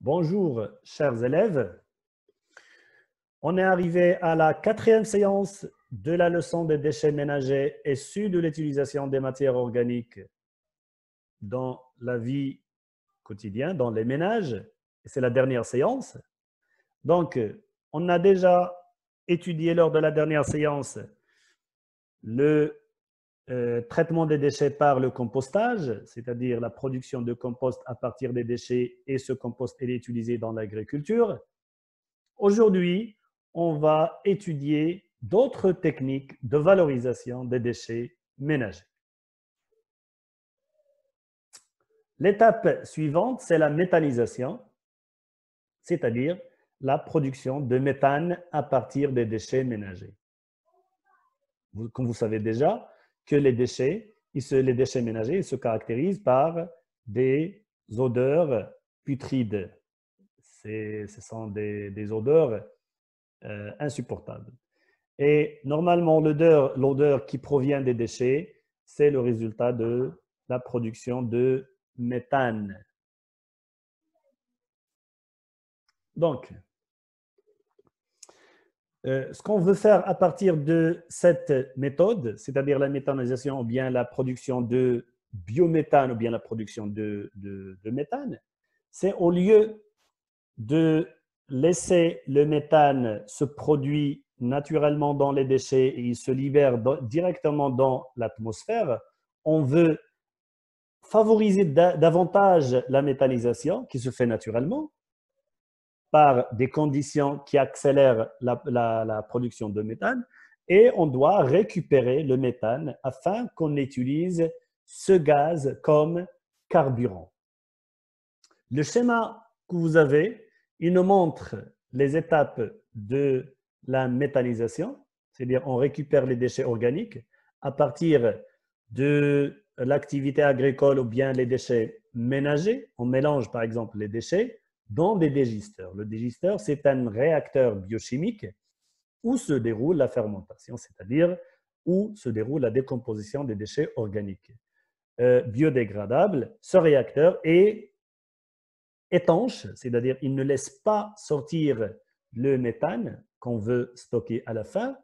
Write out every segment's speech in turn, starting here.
Bonjour, chers élèves. On est arrivé à la 4e séance de la leçon des déchets ménagers issus de l'utilisation des matières organiques dans la vie quotidienne, dans les ménages. C'est la dernière séance. Donc, on a déjà étudié lors de la dernière séance le traitement des déchets par le compostage, c'est-à-dire la production de compost à partir des déchets, et ce compost est utilisé dans l'agriculture. Aujourd'hui, on va étudier d'autres techniques de valorisation des déchets ménagers. L'étape suivante, c'est la méthanisation, c'est-à-dire la production de méthane à partir des déchets ménagers. Comme vous savez déjà que les déchets ménagers se caractérisent par des odeurs putrides. Ce sont des odeurs insupportables. Et normalement, l'odeur qui provient des déchets, c'est le résultat de la production de méthane. Donc, ce qu'on veut faire à partir de cette méthode, c'est-à-dire la méthanisation ou bien la production de biométhane ou bien la production de méthane, c'est au lieu de laisser le méthane se produire naturellement dans les déchets et il se libère directement dans l'atmosphère, on veut favoriser davantage la méthanisation qui se fait naturellement par des conditions qui accélèrent la production de méthane, et on doit récupérer le méthane afin qu'on utilise ce gaz comme carburant. Le schéma que vous avez, il nous montre les étapes de la méthanisation, c'est-à-dire on récupère les déchets organiques à partir de l'activité agricole ou bien les déchets ménagers. On mélange par exemple les déchets dans des dégisteurs. Le dégisteur, c'est un réacteur biochimique où se déroule la fermentation, c'est-à-dire où se déroule la décomposition des déchets organiques. Biodégradable, ce réacteur est étanche, c'est-à-dire il ne laisse pas sortir le méthane qu'on veut stocker à la fin,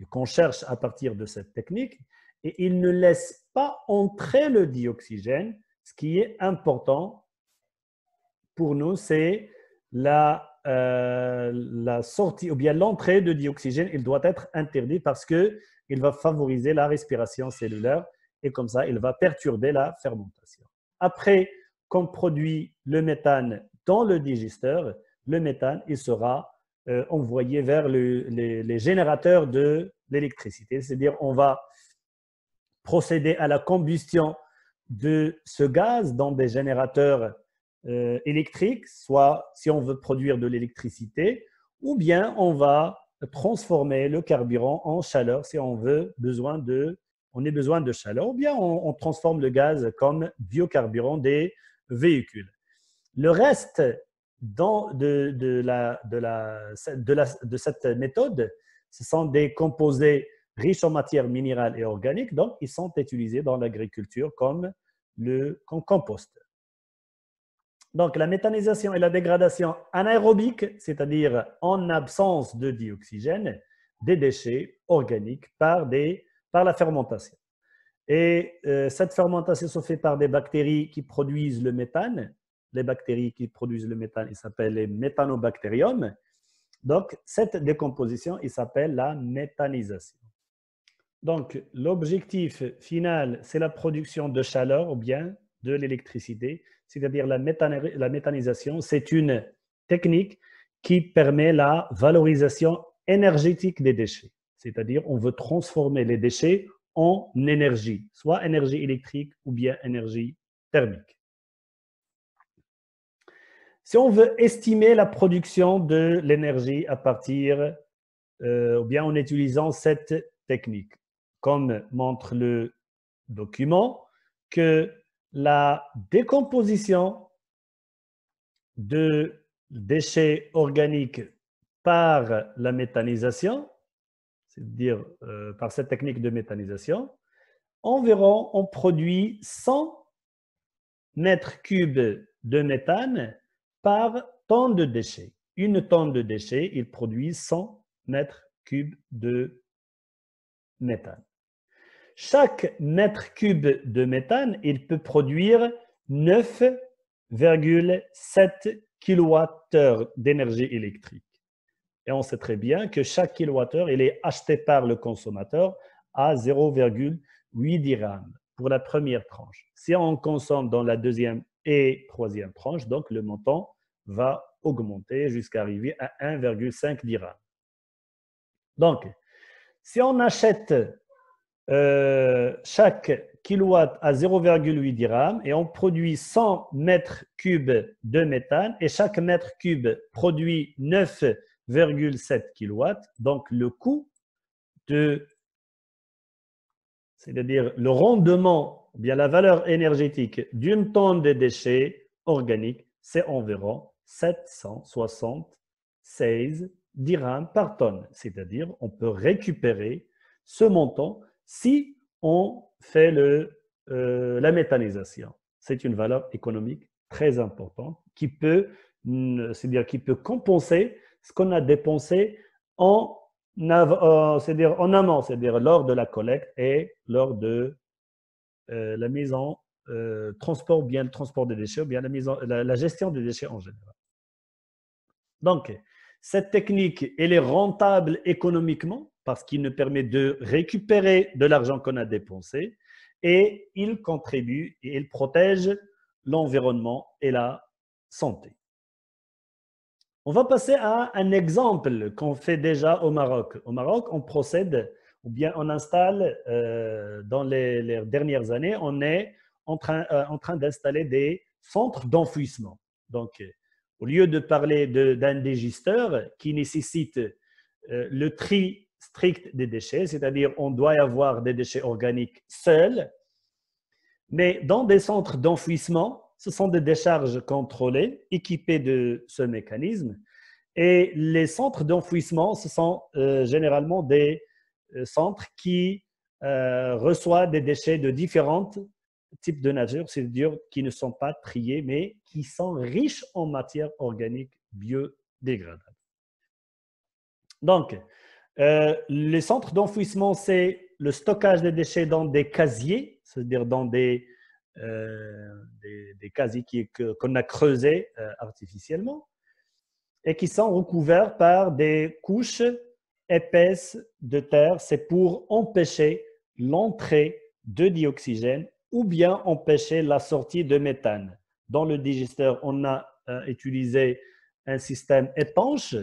qu'on cherche à partir de cette technique, et il ne laisse pas entrer le dioxygène. Ce qui est important pour nous, c'est la sortie ou bien l'entrée de dioxygène. Il doit être interdit parce qu'il va favoriser la respiration cellulaire et comme ça, il va perturber la fermentation. Après qu'on produit le méthane dans le digesteur, le méthane il sera envoyé vers les générateurs de l'électricité. C'est-à-dire on va procéder à la combustion de ce gaz dans des générateurs électriques, soit si on veut produire de l'électricité, ou bien on va transformer le carburant en chaleur si on a besoin de chaleur, ou bien on transforme le gaz comme biocarburant des véhicules. Le reste de cette méthode, ce sont des composés riches en matières minérales et organiques, donc ils sont utilisés dans l'agriculture comme compost. Donc la méthanisation et la dégradation anaérobique, c'est-à-dire en absence de dioxygène, des déchets organiques par la fermentation. Et cette fermentation se fait par des bactéries qui produisent le méthane. Les bactéries qui produisent le méthane, ils s'appellent les méthanobactériums. Donc, cette décomposition, il s'appelle la méthanisation. Donc, l'objectif final, c'est la production de chaleur ou bien de l'électricité, c'est-à-dire la méthanisation. C'est une technique qui permet la valorisation énergétique des déchets. C'est-à-dire, on veut transformer les déchets en énergie, soit énergie électrique ou bien énergie thermique. Si on veut estimer la production de l'énergie à partir, ou bien en utilisant cette technique, comme montre le document, que la décomposition de déchets organiques par la méthanisation, c'est-à-dire par cette technique de méthanisation, environ on produit 100 mètres cubes de méthane par tonne de déchets. Une tonne de déchets, il produit 100 mètres cubes de méthane. Chaque mètre cube de méthane, il peut produire 9,7 kWh d'énergie électrique. Et on sait très bien que chaque kilowattheure, il est acheté par le consommateur à 0,8 dirhams pour la première tranche. Si on consomme dans la deuxième et troisième tranche, donc le montant va augmenter jusqu'à arriver à 1,5 dirhams. Donc, si on achète chaque kilowatt à 0,8 dirhams et on produit 100 mètres cubes de méthane et chaque mètre cube produit 9,7 kilowatts, donc le coût c'est-à-dire le rendement, bien la valeur énergétique d'une tonne de déchets organiques, c'est environ 776 dirhams par tonne. C'est-à-dire, on peut récupérer ce montant si on fait la méthanisation. C'est une valeur économique très importante qui peut, c'est-à-dire qui peut compenser ce qu'on a dépensé c'est-à-dire en amont, c'est-à-dire lors de la collecte et lors de la mise en transport, ou bien le transport des déchets, ou bien la gestion des déchets en général. Donc, cette technique, elle est rentable économiquement parce qu'il nous permet de récupérer de l'argent qu'on a dépensé et il contribue et il protège l'environnement et la santé. On va passer à un exemple qu'on fait déjà au Maroc. Au Maroc, on procède ou bien on installe dans les dernières années, on est en train d'installer des centres d'enfouissement. Donc, au lieu de parler d'un dégisteur qui nécessite le tri strict des déchets, c'est-à-dire on doit y avoir des déchets organiques seuls, mais dans des centres d'enfouissement, ce sont des décharges contrôlées, équipées de ce mécanisme. Et les centres d'enfouissement, ce sont généralement des centres qui reçoivent des déchets de différents types de nature, c'est-à-dire qui ne sont pas triés, mais qui sont riches en matière organique biodégradable. Donc, les centres d'enfouissement, c'est le stockage des déchets dans des casiers, c'est-à-dire dans des casiers qu'on a creusés artificiellement et qui sont recouverts par des couches épaisses de terre. C'est pour empêcher l'entrée de dioxygène ou bien empêcher la sortie de méthane. Dans le digesteur, on a utilisé un système étanche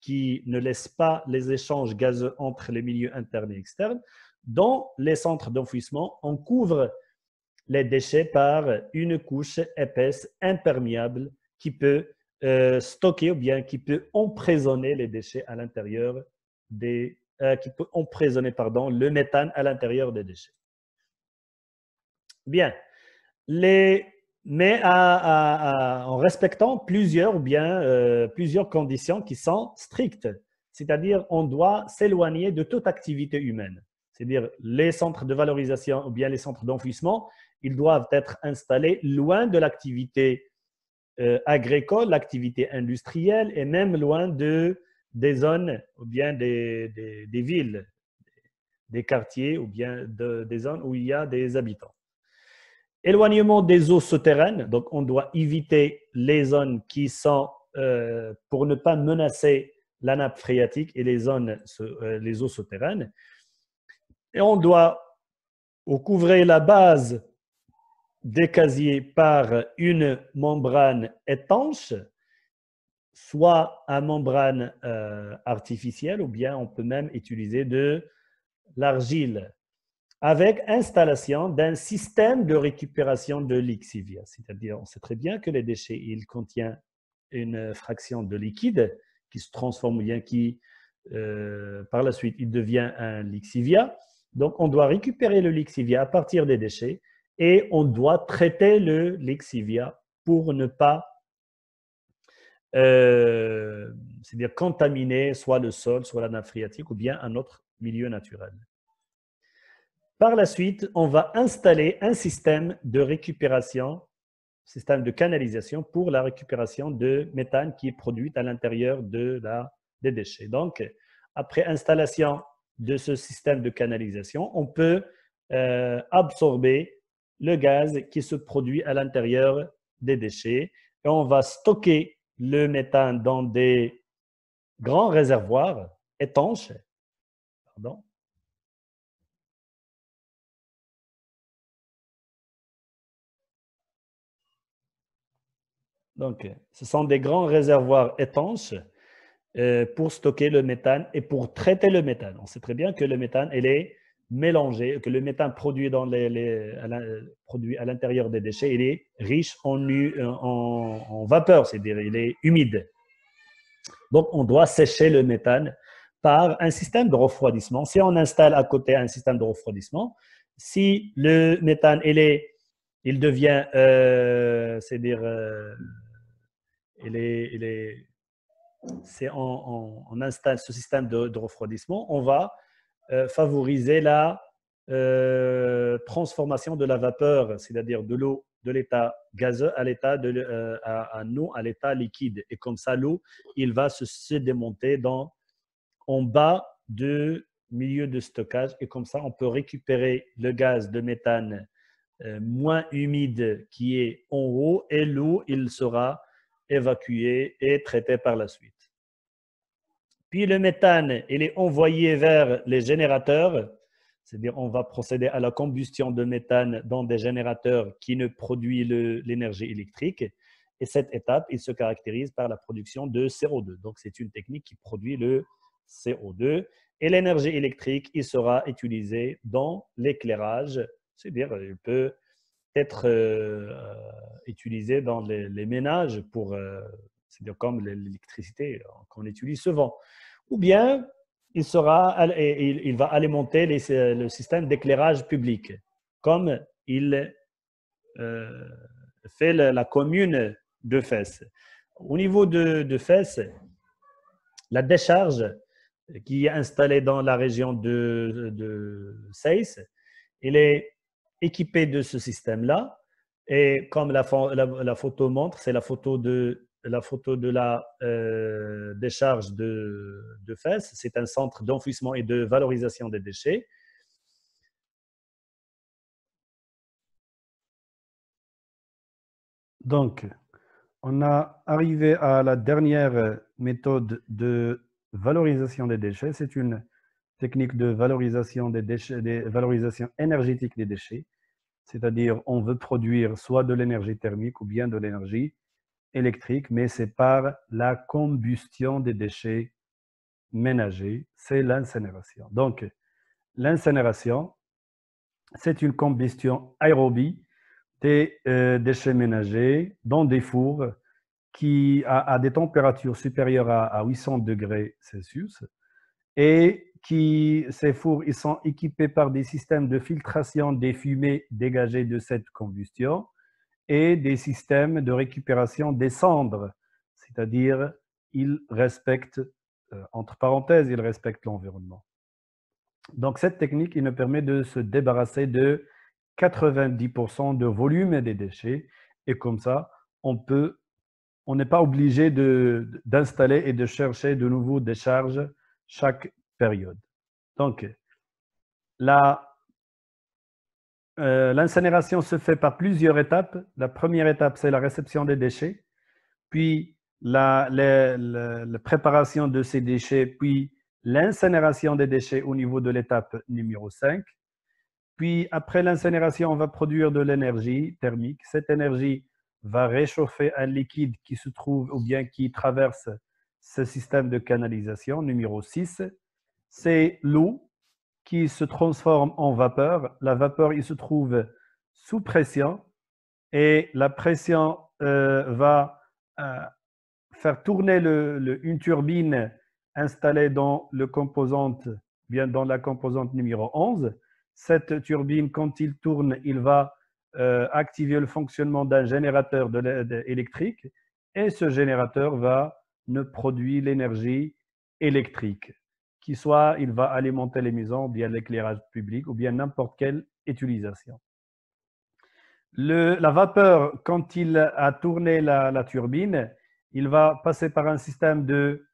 qui ne laisse pas les échanges gazeux entre les milieux internes et externes. Dans les centres d'enfouissement, on couvre les déchets par une couche épaisse imperméable qui peut stocker ou bien qui peut emprisonner les déchets à l'intérieur qui peut emprisonner le méthane à l'intérieur des déchets. Bien, mais en respectant plusieurs conditions qui sont strictes, c'est-à-dire on doit s'éloigner de toute activité humaine. C'est-à-dire les centres de valorisation ou bien les centres d'enfouissement, ils doivent être installés loin de l'activité agricole, l'activité industrielle et même loin des zones ou bien des villes, des quartiers ou bien des zones où il y a des habitants. Éloignement des eaux souterraines, donc on doit éviter les zones qui sont, pour ne pas menacer la nappe phréatique et les eaux souterraines. Et on doit couvrir la base des casiers par une membrane étanche, soit à membrane artificielle ou bien on peut même utiliser de l'argile avec installation d'un système de récupération de lixivia. C'est-à-dire, on sait très bien que les déchets, ils contiennent une fraction de liquide qui se transforme ou bien qui, par la suite, il devient un lixivia. Donc, on doit récupérer le lixivia à partir des déchets et on doit traiter le lixivia pour ne pas c'est-à-dire contaminer soit le sol, soit la nappe phréatique ou bien un autre milieu naturel. Par la suite, on va installer un système de récupération système de canalisation pour la récupération de méthane qui est produite à l'intérieur des déchets. Donc, après installation de ce système de canalisation, on peut absorber le gaz qui se produit à l'intérieur des déchets et on va stocker le méthane dans des grands réservoirs étanches. Pardon. Donc, ce sont des grands réservoirs étanches pour stocker le méthane et pour traiter le méthane. On sait très bien que le méthane, il est mélangé, que le méthane produit, produit à l'intérieur des déchets, il est riche en vapeur, c'est-à-dire il est humide. Donc, on doit sécher le méthane par un système de refroidissement. Si on installe à côté un système de refroidissement, si le méthane, il devient, c'est-à-dire, on installe ce système de refroidissement, on va favoriser la transformation de la vapeur, c'est-à-dire de l'eau de l'état gazeux à l'état à eau à l'état liquide. Et comme ça, l'eau, il va se démonter en bas du milieu de stockage. Et comme ça, on peut récupérer le gaz de méthane moins humide qui est en haut et l'eau, il sera évacué et traité par la suite. Puis le méthane, il est envoyé vers les générateurs, c'est-à-dire on va procéder à la combustion de méthane dans des générateurs qui ne produisent l'énergie électrique. Et cette étape, il se caractérise par la production de CO2. Donc c'est une technique qui produit le CO2. Et l'énergie électrique, il sera utilisée dans l'éclairage, c'est-à-dire il peut être utilisé dans les ménages pour, c'est-à-dire comme l'électricité qu'on utilise souvent. Ou bien il va alimenter le système d'éclairage public, comme il fait la commune de Fès. Au niveau de Fès, la décharge qui est installée dans la région de Seyss, elle est équipée de ce système-là. Et comme la photo montre, c'est la photo de la décharge de Fès. C'est un centre d'enfouissement et de valorisation des déchets. Donc, on a arrivé à la dernière méthode de valorisation des déchets. C'est une technique de valorisation des déchets, de valorisation énergétique des déchets. C'est-à-dire, on veut produire soit de l'énergie thermique ou bien de l'énergie électrique, mais c'est par la combustion des déchets ménagers, c'est l'incinération. Donc, l'incinération, c'est une combustion aérobie des déchets ménagers dans des fours qui à des températures supérieures à 800 degrés Celsius et ces fours ils sont équipés par des systèmes de filtration des fumées dégagées de cette combustion et des systèmes de récupération des cendres, c'est-à-dire ils respectent, entre parenthèses, ils respectent l'environnement. Donc cette technique, il nous permet de se débarrasser de 90% de volume des déchets et comme ça, on n'est pas obligé d'installer et de chercher de nouveaux décharges chaque période. Donc, l'incinération se fait par plusieurs étapes. La première étape, c'est la réception des déchets, puis la préparation de ces déchets, puis l'incinération des déchets au niveau de l'étape numéro 5. Puis, après l'incinération, on va produire de l'énergie thermique. Cette énergie va réchauffer un liquide qui se trouve ou bien qui traverse ce système de canalisation numéro 6. C'est l'eau qui se transforme en vapeur. La vapeur, il se trouve sous pression et la pression va faire tourner une turbine installée dans la composante numéro 11. Cette turbine, quand il tourne, il va activer le fonctionnement d'un générateur électrique et ce générateur va nous produire l'énergie électrique, qui soit il va alimenter les maisons, ou bien l'éclairage public, ou bien n'importe quelle utilisation. La vapeur, quand il a tourné la turbine, il va passer par un système de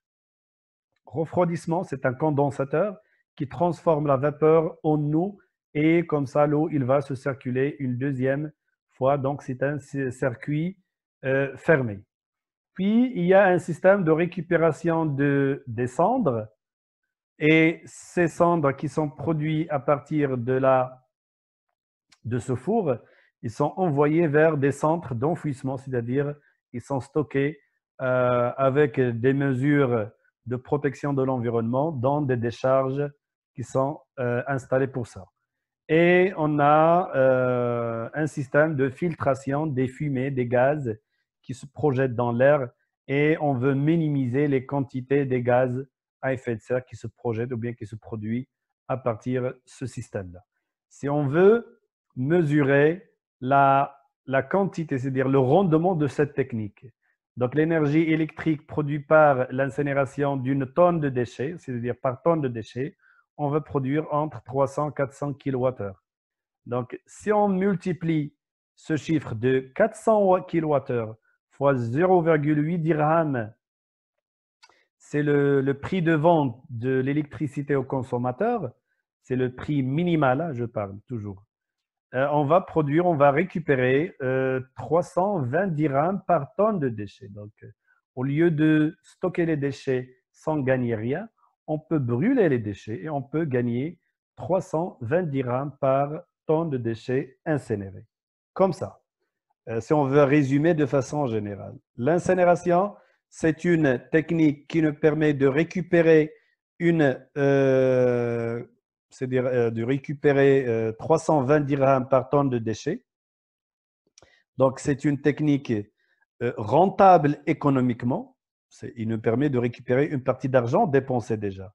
refroidissement, c'est un condensateur qui transforme la vapeur en eau et comme ça, l'eau, il va se circuler une deuxième fois. Donc, c'est un circuit fermé. Puis, il y a un système de récupération des cendres et ces cendres qui sont produites à partir de ce four, ils sont envoyés vers des centres d'enfouissement, c'est-à-dire ils sont stockés avec des mesures de protection de l'environnement dans des décharges qui sont installées pour ça. Et on a un système de filtration des fumées, des gaz qui se projettent dans l'air et on veut minimiser les quantités des gaz à effet de serre qui se projettent ou bien qui se produisent à partir de ce système-là. Si on veut mesurer la quantité, c'est-à-dire le rendement de cette technique, donc l'énergie électrique produite par l'incinération d'une tonne de déchets, c'est-à-dire par tonne de déchets, on va produire entre 300 et 400 kWh. Donc, si on multiplie ce chiffre de 400 kWh fois 0,8 dirhams, c'est le prix de vente de l'électricité au consommateur, c'est le prix minimal, hein, je parle toujours. On va récupérer 320 dirhams par tonne de déchets. Donc, au lieu de stocker les déchets sans gagner rien, on peut brûler les déchets et on peut gagner 320 dirhams par tonne de déchets incinérés. Comme ça, si on veut résumer de façon générale. L'incinération, c'est une technique qui nous permet de récupérer c'est-à-dire de récupérer 320 dirhams par tonne de déchets. Donc, c'est une technique rentable économiquement. Il nous permet de récupérer une partie d'argent dépensé déjà.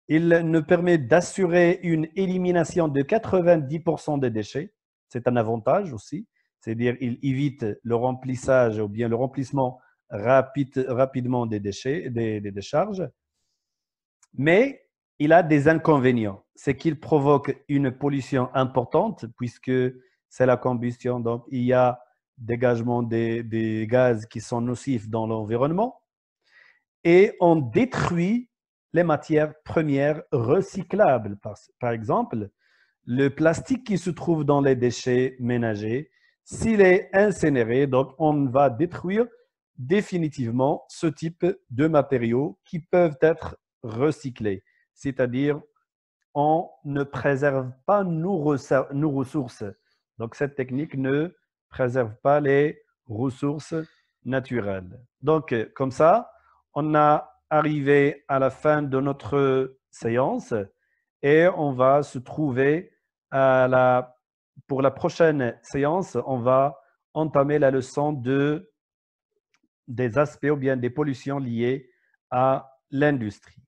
Il nous permet d'assurer une élimination de 90% des déchets. C'est un avantage aussi. C'est-à-dire qu'il évite le remplissage ou bien le remplissement rapidement des déchets, des décharges. Mais il a des inconvénients. C'est qu'il provoque une pollution importante puisque c'est la combustion. Donc, il y a dégagement des gaz qui sont nocifs dans l'environnement. Et on détruit les matières premières recyclables. Par exemple, le plastique qui se trouve dans les déchets ménagers, s'il est incinéré, donc on va détruire définitivement ce type de matériaux qui peuvent être recyclés. C'est-à-dire, on ne préserve pas nos ressources. Donc, cette technique ne préserve pas les ressources naturelles. Donc, comme ça, on a arrivé à la fin de notre séance et on va se trouver pour la prochaine séance, on va entamer la leçon des aspects ou bien des pollutions liées à l'industrie.